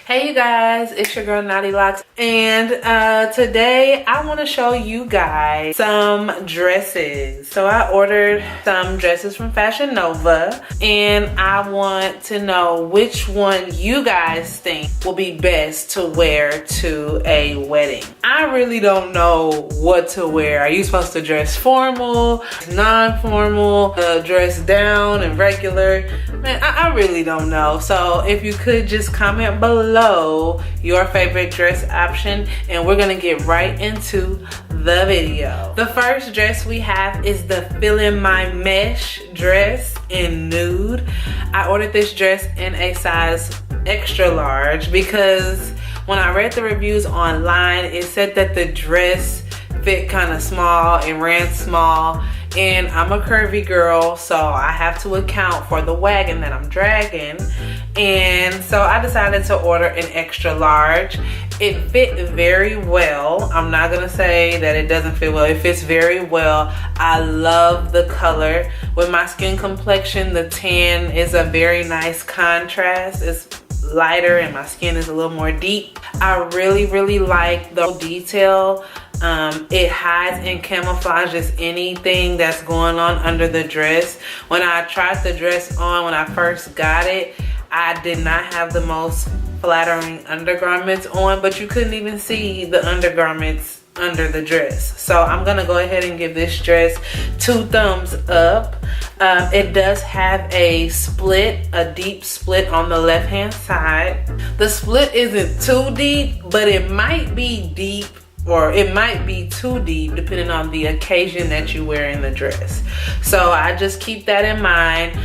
Hey you guys, it's your girl Knotty Locs, and today I want to show you guys some dresses. So I ordered some dresses from Fashion Nova, and I want to know which one you guys think will be best to wear to a wedding. I really don't know what to wear. Are you supposed to dress formal, non-formal, dress down and regular? Man, I really don't know. So if you could just comment below your favorite dress option, and we're gonna get right into the video. The first dress we have is the Feel in My Mesh dress in nude. I ordered this dress in a size extra large because when I read the reviews online, it said that the dress fit kind of small and ran small, and I'm a curvy girl, so I have to account for the wagon that I'm dragging, and so I decided to order an extra large. It fit very well. I'm not gonna say that it doesn't fit well. It fits very well. I love the color. With my skin complexion, the tan is a very nice contrast. It's lighter and my skin is a little more deep. I really like the detail. It hides and camouflages anything that's going on under the dress. When I tried the dress on, when I first got it, I did not have the most flattering undergarments on, but you couldn't even see the undergarments under the dress. So I'm gonna go ahead and give this dress 2 thumbs up. It does have a split, a deep split on the left hand side. The split isn't too deep, but it might be deep, or it might be too deep depending on the occasion that you wear in the dress. So I just keep that in mind.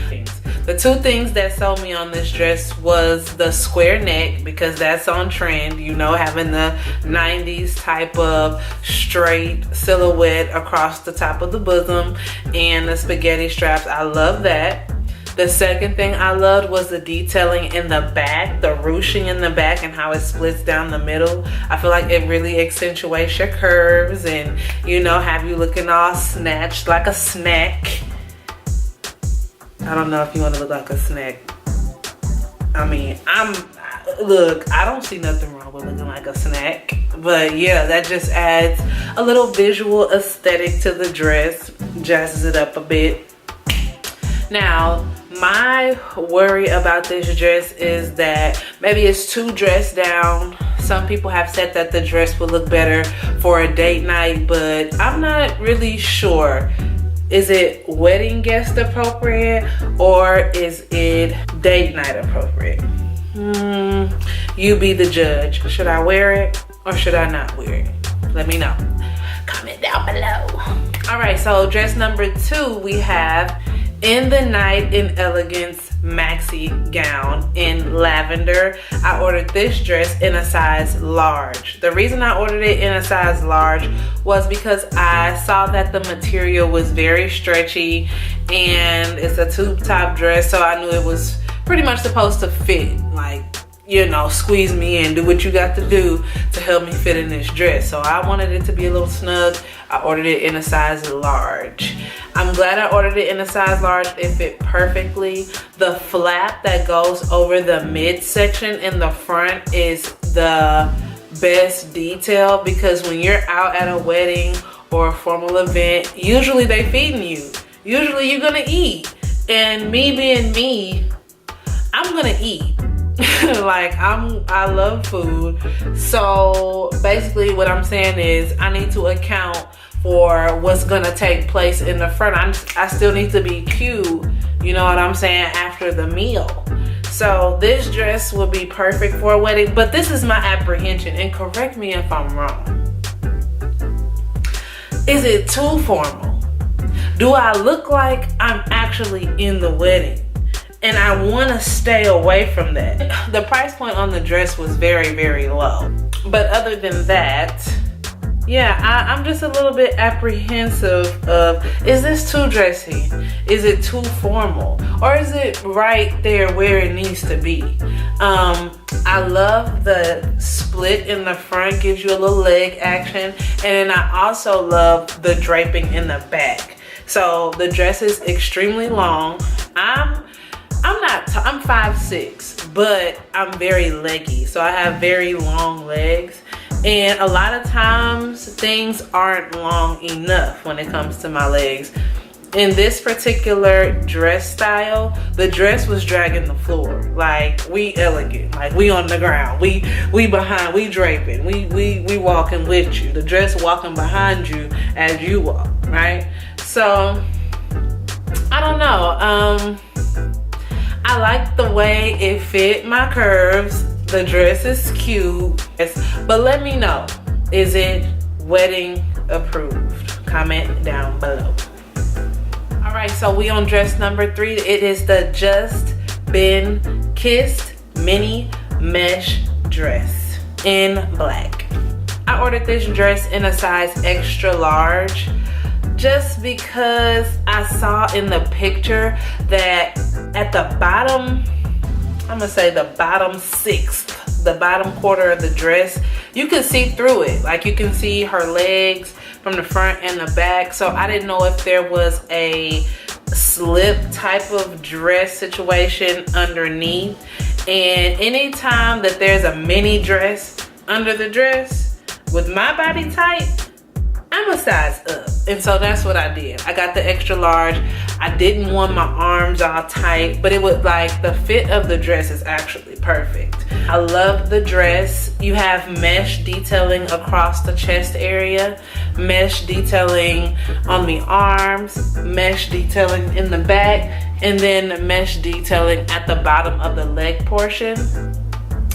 The 2 things that sold me on this dress was the square neck, because that's on trend, you know, having the 90s type of straight silhouette across the top of the bosom, and the spaghetti straps. I love that. The second thing I loved was the detailing in the back, the ruching in the back and how it splits down the middle. I feel like it really accentuates your curves and, you know, have you looking all snatched like a snack. I don't know if you want to look like a snack. I mean, look, I don't see nothing wrong with looking like a snack. But yeah, that just adds a little visual aesthetic to the dress, jazzes it up a bit. Now, my worry about this dress is that maybe it's too dressed down. Some people have said that the dress would look better for a date night, but I'm not really sure. Is it wedding guest appropriate, or is it date night appropriate? You be the judge. Should I wear it or should I not wear it? Let me know. Comment down below. All right, so dress number 2, we have In the Night in Elegance maxi gown in lavender. I ordered this dress in a size large. The reason I ordered it in a size large was because I saw that the material was very stretchy, and it's a tube top dress, so I knew it was pretty much supposed to fit, like, you know, squeeze me in, do what you got to do to help me fit in this dress. So I wanted it to be a little snug. I ordered it in a size large. I'm glad I ordered it in a size large. It fit perfectly. The flap that goes over the midsection in the front is the best detail, because when you're out at a wedding or a formal event, usually they feeding you. Usually you're gonna eat. And me being me, I'm gonna eat. Like, I love food. So basically what I'm saying is I need to account for what's gonna take place in the front. I still need to be cute, you know what I'm saying, after the meal. So this dress will be perfect for a wedding, but this is my apprehension, and correct me if I'm wrong. Is it too formal? Do I look like I'm actually in the wedding? And I want to stay away from that. The price point on the dress was very low. But other than that, yeah, I'm just a little bit apprehensive of, is this too dressy? Is it too formal? Or is it right there where it needs to be? I love the split in the front, gives you a little leg action. And then I also love the draping in the back. So the dress is extremely long. I'm 5'6", but I'm very leggy. So I have very long legs. And a lot of times things aren't long enough when it comes to my legs. In this particular dress style, the dress was dragging the floor. Like, we elegant, like we on the ground, we behind, we draping, we walking with you. The dress walking behind you as you walk, right? So I don't know. I like the way it fit my curves. The dress is cute, but let me know, is it wedding approved? Comment down below. All right, so we on dress number 3. It is the Just Been Kissed mini mesh dress in black. I ordered this dress in a size extra large just because I saw in the picture that at the bottom, I'm gonna say the bottom 1/6, the bottom quarter of the dress, you can see through it. Like, you can see her legs from the front and the back. So I didn't know if there was a slip type of dress situation underneath. And anytime that there's a mini dress under the dress with my body type, I'm a size up. And so that's what I did. I got the extra large. I didn't want my arms all tight, but it was like the fit of the dress is actually perfect. I love the dress. You have mesh detailing across the chest area, mesh detailing on the arms, mesh detailing in the back, and then mesh detailing at the bottom of the leg portion.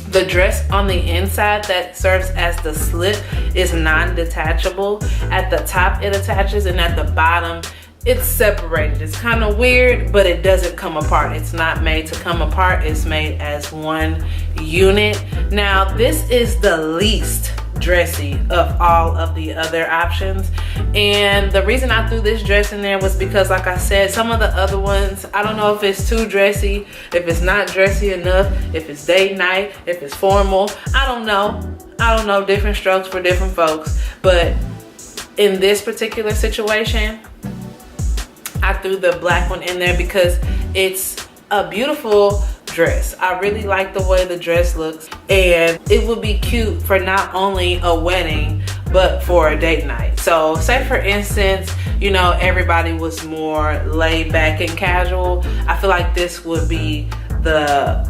The dress on the inside that serves as the slip is non-detachable. At the top it attaches, and at the bottom it's separated. It's kind of weird, but it doesn't come apart. It's not made to come apart. It's made as one unit. Now, this is the least dressy of all of the other options, and the reason I threw this dress in there was because, like I said, some of the other ones, I don't know if it's too dressy, if it's not dressy enough, if it's date night, if it's formal. I don't know, different strokes for different folks. But in this particular situation, I threw the black one in there because it's a beautiful dress. I really like the way the dress looks, and it would be cute for not only a wedding but for a date night. So say for instance, you know, everybody was more laid back and casual, I feel like this would be the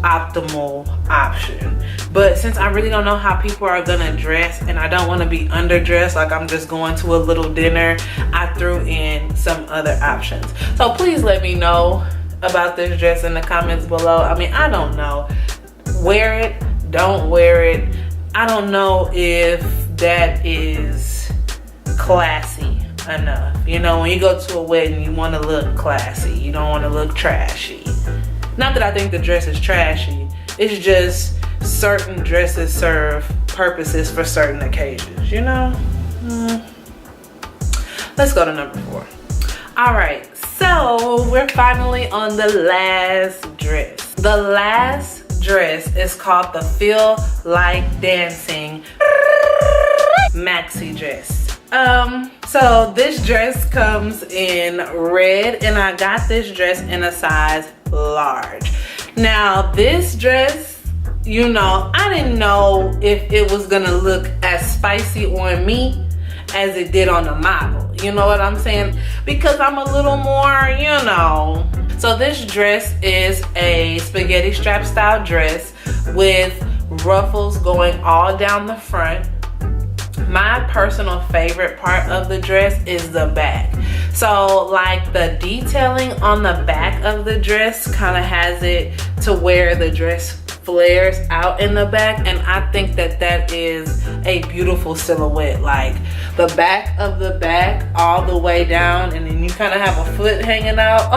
optimal option. But since I really don't know how people are gonna dress and I don't want to be underdressed like I'm just going to a little dinner, I threw in some other options. So please let me know about this dress in the comments below. I mean, I don't know. Wear it, don't wear it. I don't know if that is classy enough. You know, when you go to a wedding, you want to look classy. You don't want to look trashy. Not that I think the dress is trashy. It's just certain dresses serve purposes for certain occasions, you know? Let's go to number 4. All right, so we're finally on the last dress. The last dress is called the Feel Like Dancing maxi dress. So this dress comes in red, and I got this dress in a size large. Now this dress, you know, I didn't know if it was gonna look as spicy on me as it did on the model. You know what I'm saying? Because I'm a little more, you know. So this dress is a spaghetti strap style dress with ruffles going all down the front. My personal favorite part of the dress is the back. So like the detailing on the back of the dress kind of has it to where the dress flares out in the back, and I think that that is a beautiful silhouette. Like the back of the back all the way down, and then you kind of have a foot hanging out.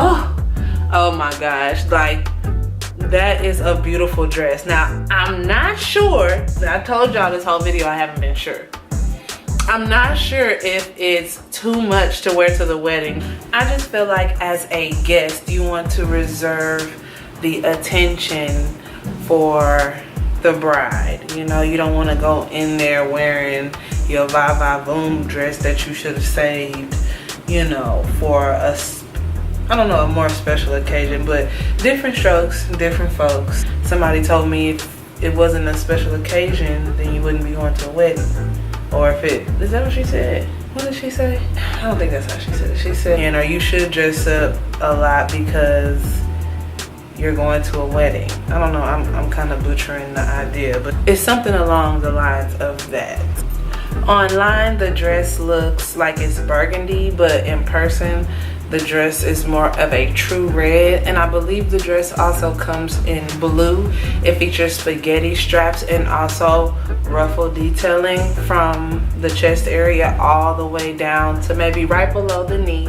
Oh my gosh, like that is a beautiful dress. Now I'm not sure, I told y'all this whole video I haven't been sure. I'm not sure if it's too much to wear to the wedding. I just feel like as a guest, you want to reserve the attention for the bride. You know, you don't want to go in there wearing your va-va-voom dress that you should have saved, you know, for a I don't know, a more special occasion, but different strokes, different folks. Somebody told me if it wasn't a special occasion, then you wouldn't be going to a wedding. Or if it, is that what she said? What did she say? I don't think that's how she said it. She said, or you should dress up a lot because you're going to a wedding. I don't know, I'm kind of butchering the idea, but it's something along the lines of that. Online, the dress looks like it's burgundy, but in person, the dress is more of a true red. And I believe the dress also comes in blue. It features spaghetti straps and also ruffle detailing from the chest area all the way down to maybe right below the knee.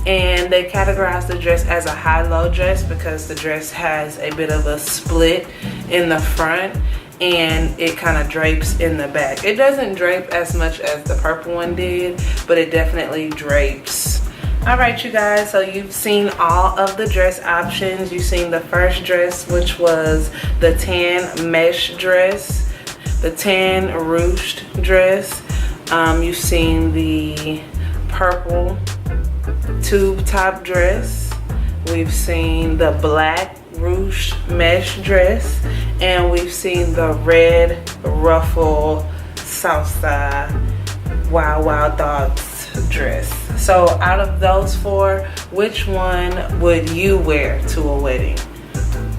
And they categorize the dress as a high-low dress because the dress has a bit of a split in the front and it kind of drapes in the back. It doesn't drape as much as the purple one did, but it definitely drapes. All right, you guys, so you've seen all of the dress options. You've seen the first dress, which was the tan mesh dress, the tan ruched dress. You've seen the purple tube top dress. We've seen the black ruched mesh dress, and we've seen the red ruffle Southside Wild Wild Thoughts dress. So out of those four, which one would you wear to a wedding?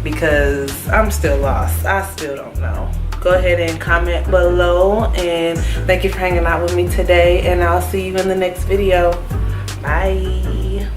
Because I'm still lost. I still don't know. Go ahead and comment below, and thank you for hanging out with me today, and I'll see you in the next video. Bye.